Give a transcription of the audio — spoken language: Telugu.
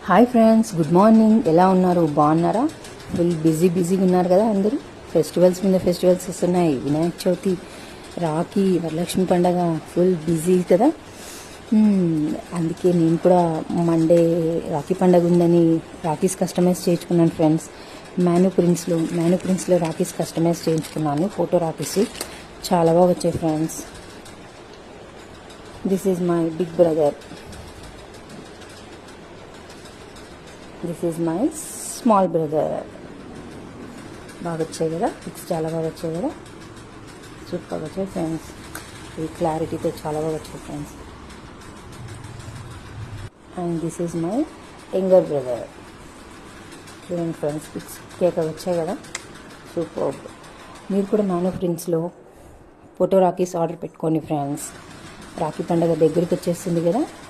Hi friends, good morning. ఎలా ఉన్నారు? బాగున్నారా? ఫుల్ బిజీగా ఉన్నారు కదా అందరూ. ఫెస్టివల్స్ మీద ఫెస్టివల్స్ వస్తున్నాయి. వినాయక చవితి, రాఖీ, వరలక్ష్మి పండగ, ఫుల్ బిజీ కదా. అందుకే నేను కూడా మండే రాఖీ పండగ ఉందని రాఖీస్ కస్టమైజ్ చేయించుకున్నాను ఫ్రెండ్స్. మ్యాను ప్రింట్స్లో రాఖీస్ కస్టమైజ్ చేయించుకున్నాను. ఫోటో రాఖీస్ చాలా బాగా వచ్చాయి friends. This is my big brother, this is my small brother. బాగా వచ్చాయి కదా, పిక్స్ చాలా బాగా వచ్చాయి కదా, సూపర్గా వచ్చాయి ఫ్రెండ్స్. ఈ క్లారిటీతో చాలా బాగా వచ్చాయి friends. And this is my younger brother. చూడండి ఫ్రెండ్స్, పిక్స్ కేక్ వచ్చాయి కదా, సూపర్. మీరు కూడా మ్యాను ప్రింట్స్లో ఫోటో రాఖీస్ ఆర్డర్ పెట్టుకోండి ఫ్రెండ్స్. రాఖీ పండుగ దగ్గరికి వచ్చేస్తుంది కదా.